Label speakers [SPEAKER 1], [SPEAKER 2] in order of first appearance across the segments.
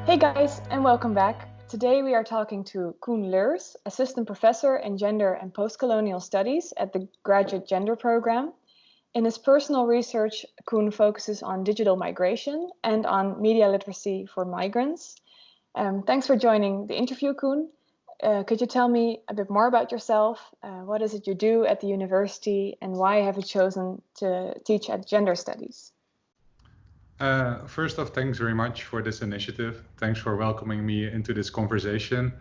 [SPEAKER 1] Hey guys, and welcome back. Today we are talking to Koen Leurs, Assistant Professor in Gender and Postcolonial Studies at the Graduate Gender Program. In his personal research, Koen focuses on digital migration and on media literacy for migrants. Thanks for joining the interview, Koen. Could you tell me a bit more about yourself? What is it you do at the university, and why have you chosen to teach at Gender Studies?
[SPEAKER 2] First off, thanks very much for this initiative. Thanks for welcoming me into this conversation.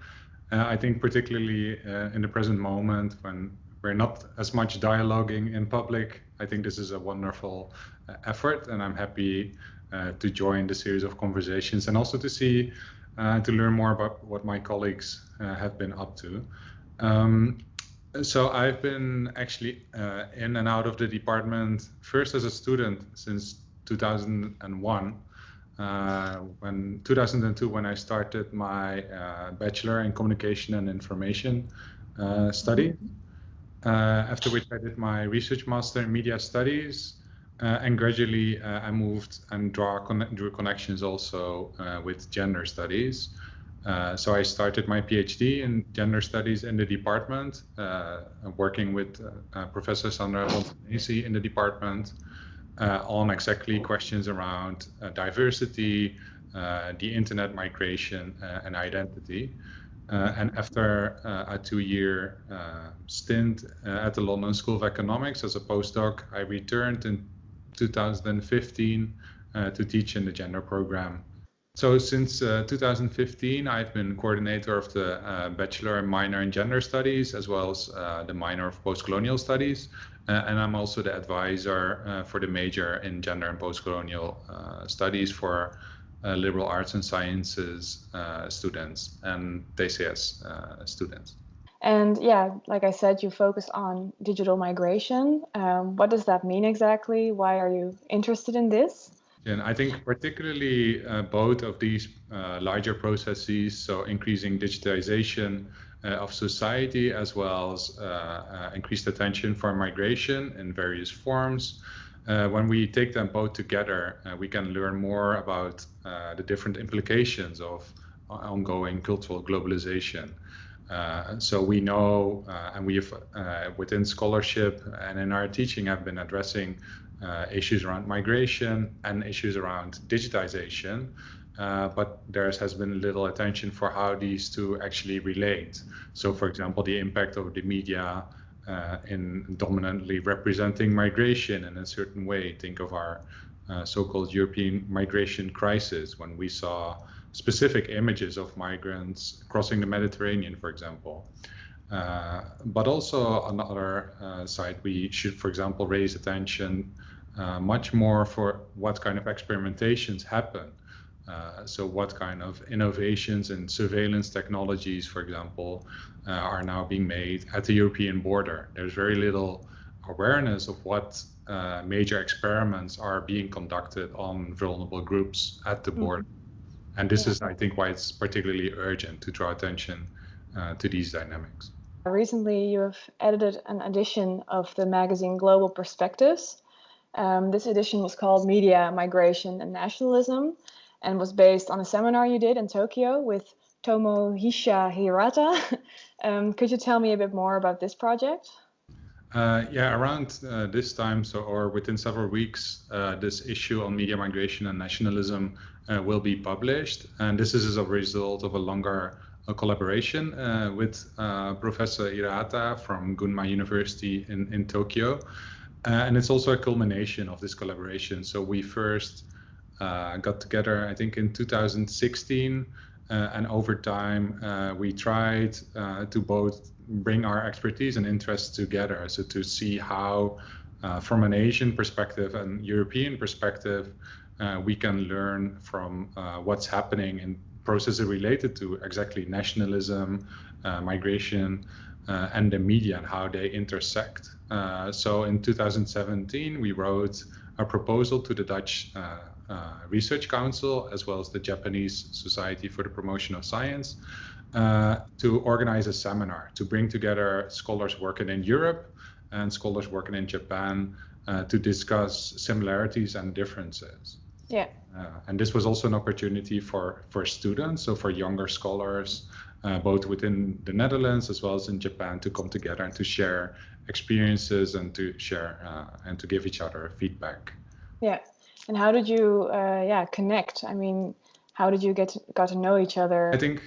[SPEAKER 2] I think particularly in the present moment when we're not as much dialoguing in public, I think this is a wonderful effort, and I'm happy to join the series of conversations and also to learn more about what my colleagues have been up to. So I've been actually in and out of the department first as a student since 2001, 2002 when I started my bachelor in communication and information study. After which I did my research master in media studies, and gradually I moved and drew connections also with gender studies. So I started my PhD in gender studies in the department, working with Professor Sandra Bontanesi in the department. On exactly questions around diversity, the internet migration, and identity. And after a 2-year stint at the London School of Economics as a postdoc, I returned in 2015 to teach in the gender program. So since 2015, I've been coordinator of the bachelor and minor in gender studies, as well as the minor of postcolonial studies. And I'm also the advisor for the major in gender and postcolonial studies for liberal arts and sciences students and TCS students.
[SPEAKER 1] And yeah, like I said, you focus on digital migration. What does that mean exactly? Why are you interested in this?
[SPEAKER 2] And I think particularly both of these larger processes, so increasing digitization of society, as well as increased attention for migration in various forms. When we take them both together, we can learn more about the different implications of ongoing cultural globalization. So we know, and we have within scholarship and in our teaching have been addressing issues around migration and issues around digitization, but there has been little attention for how these two actually relate. So, for example, the impact of the media in dominantly representing migration in a certain way. Think of our so-called European migration crisis, when we saw specific images of migrants crossing the Mediterranean, for example. But also on the other side, we should, for example, raise attention much more for what kind of experimentations happen. So what kind of innovations and surveillance technologies, for example, are now being made at the European border. There's very little awareness of what major experiments are being conducted on vulnerable groups at the border. And this is, I think, why it's particularly urgent to draw attention to these dynamics.
[SPEAKER 1] Recently, you have edited an edition of the magazine Global Perspectives. This edition was called Media, Migration and Nationalism, and was based on a seminar you did in Tokyo with Tomohisa Hirata. Could you tell me a bit more about this project?
[SPEAKER 2] Yeah, around this time, or within several weeks, this issue on media migration and nationalism will be published. And this is as a result of a longer collaboration with Professor Hirata from Gunma University in Tokyo. And it's also a culmination of this collaboration. So we first got together, I think, in 2016. And over time, we tried to both bring our expertise and interests together. So to see how, from an Asian perspective and European perspective, we can learn from what's happening in processes related to exactly nationalism, migration, and the media and how they intersect. So in 2017, we wrote a proposal to the Dutch Research Council, as well as the Japanese Society for the Promotion of Science, to organize a seminar to bring together scholars working in Europe and scholars working in Japan to discuss similarities and differences.
[SPEAKER 1] Yeah.
[SPEAKER 2] And this was also an opportunity for students, so for younger scholars, both within the Netherlands as well as in Japan, to come together and to share experiences and to share and to give each other feedback.
[SPEAKER 1] Yeah. And how did you connect? I mean, how did you got to know each other?
[SPEAKER 2] I think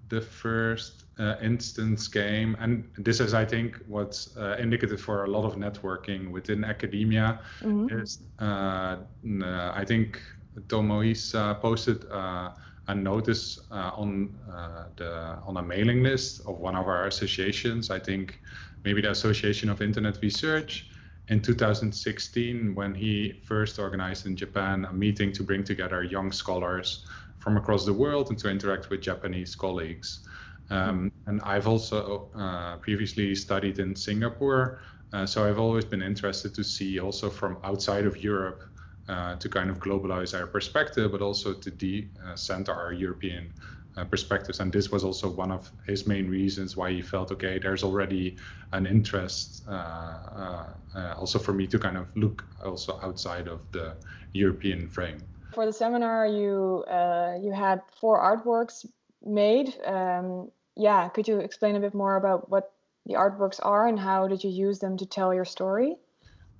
[SPEAKER 2] the first instance came, and this is, I think, what's indicative for a lot of networking within academia, is I think Tomohisa posted a notice on a mailing list of one of our associations. I think maybe the Association of Internet Research in 2016, when he first organized in Japan a meeting to bring together young scholars from across the world and to interact with Japanese colleagues. And I've also previously studied in Singapore, so I've always been interested to see also from outside of Europe to kind of globalize our perspective, but also to center our European perspectives. And this was also one of his main reasons why he felt, okay, there's already an interest also for me to kind of look also outside of the European frame.
[SPEAKER 1] For the seminar, you had 4 artworks made. Could you explain a bit more about what the artworks are and how did you use them to tell your story?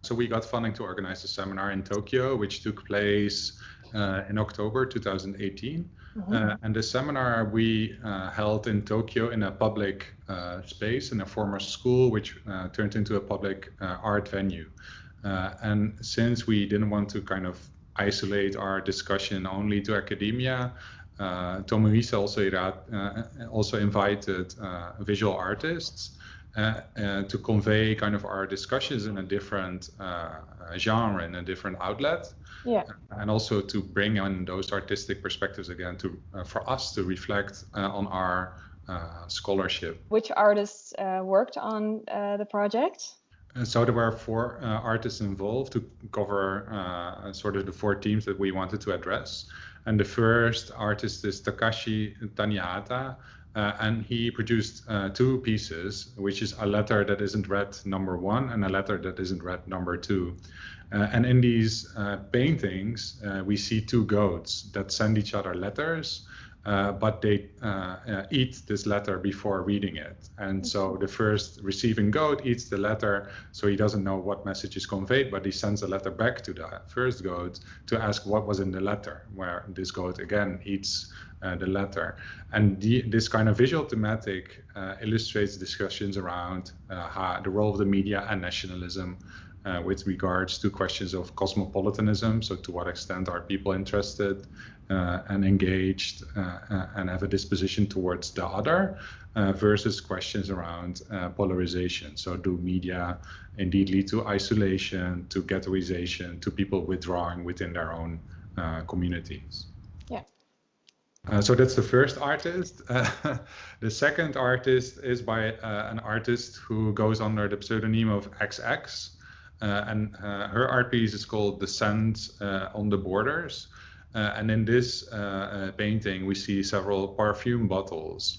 [SPEAKER 2] So we got funding to organize a seminar in Tokyo, which took place in October 2018. And the seminar we held in Tokyo in a public space in a former school, which turned into a public art venue. And since we didn't want to kind of isolate our discussion only to academia, Tomohisa also invited visual artists to convey kind of our discussions in a different genre, in a different outlet. Yeah. And also to bring in those artistic perspectives again to for us to reflect on our scholarship.
[SPEAKER 1] Which artists worked on the project?
[SPEAKER 2] So there were 4 artists involved to cover sort of the 4 themes that we wanted to address. And the first artist is Takashi Tanihata, and he produced 2 pieces, which is a letter that isn't read number 1 and a letter that isn't read number 2. And in these paintings, we see 2 goats that send each other letters, but they eat this letter before reading it. And so the first receiving goat eats the letter, so he doesn't know what message is conveyed, but he sends a letter back to the first goat to ask what was in the letter, where this goat again eats the letter. And this kind of visual thematic illustrates discussions around the role of the media and nationalism with regards to questions of cosmopolitanism. So to what extent are people interested and engaged and have a disposition towards the other versus questions around polarization. So do media indeed lead to isolation, to ghettoization, to people withdrawing within their own communities? Yeah. So that's the first artist. The second artist is by an artist who goes under the pseudonym of XX. And her art piece is called The Sand on the Borders. And in this painting, we see several perfume bottles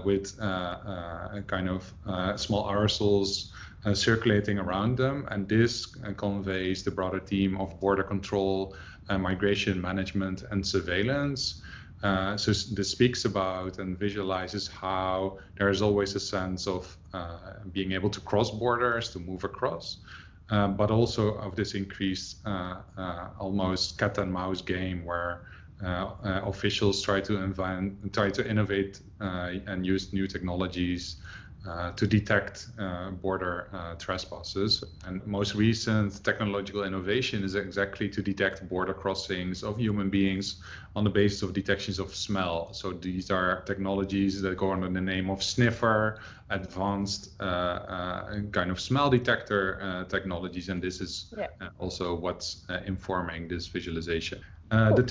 [SPEAKER 2] with kind of small aerosols circulating around them. And this conveys the broader theme of border control, migration management, and surveillance. So this speaks about and visualizes how there is always a sense of being able to cross borders, to move across. But also of this increased almost cat and mouse game where officials try to innovate and use new technologies to detect border trespasses. And most recent technological innovation is exactly to detect border crossings of human beings on the basis of detections of smell. So these are technologies that go under the name of sniffer, advanced kind of smell detector technologies, and this is also what's informing this visualization. The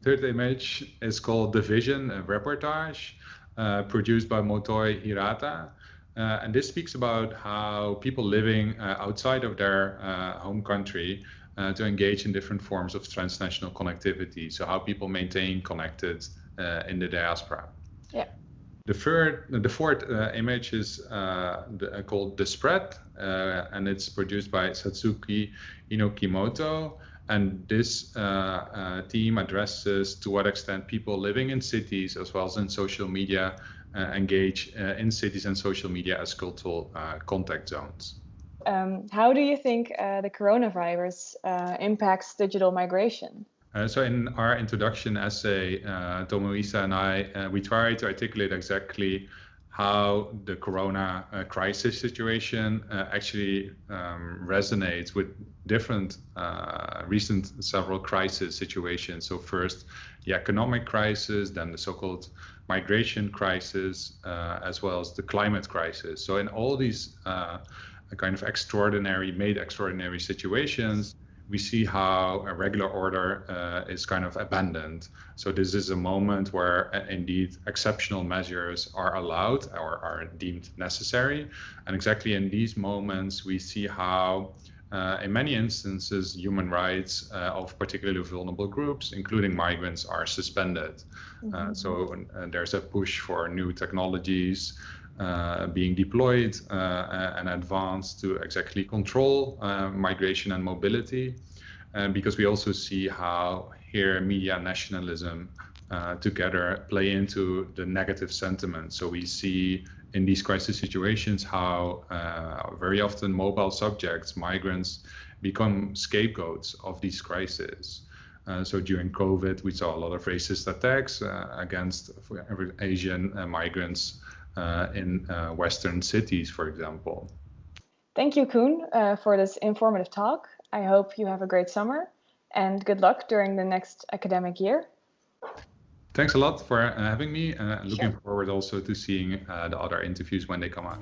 [SPEAKER 2] third image is called The Vision, a reportage. Produced by Motoi Hirata. And this speaks about how people living outside of their home country to engage in different forms of transnational connectivity. So how people maintain connected in the diaspora. Yeah. The fourth image is called The Spread, and it's produced by Satsuki Inokimoto. And this theme addresses to what extent people living in cities as well as in social media engage in cities and social media as cultural contact zones.
[SPEAKER 1] How do you think the coronavirus impacts digital migration?
[SPEAKER 2] So in our introduction essay, Tomohisa and I, we try to articulate exactly how the corona crisis situation actually resonates with different recent several crisis situations. So first, the economic crisis, then the so-called migration crisis, as well as the climate crisis. So in all these kind of made extraordinary situations, we see how a regular order is kind of abandoned. So this is a moment where indeed exceptional measures are allowed or are deemed necessary. And exactly in these moments, we see how in many instances, human rights of particularly vulnerable groups, including migrants, are suspended. So there's a push for new technologies being deployed and advanced to exactly control migration and mobility. Because we also see how here media and nationalism together play into the negative sentiment. So we see in these crisis situations how very often mobile subjects, migrants, become scapegoats of these crises. So during COVID, we saw a lot of racist attacks against Asian migrants in Western cities, for example.
[SPEAKER 1] Thank you, Koen, for this informative talk. I hope you have a great summer and good luck during the next academic year.
[SPEAKER 2] Thanks a lot for having me. Looking forward also to seeing the other interviews when they come out.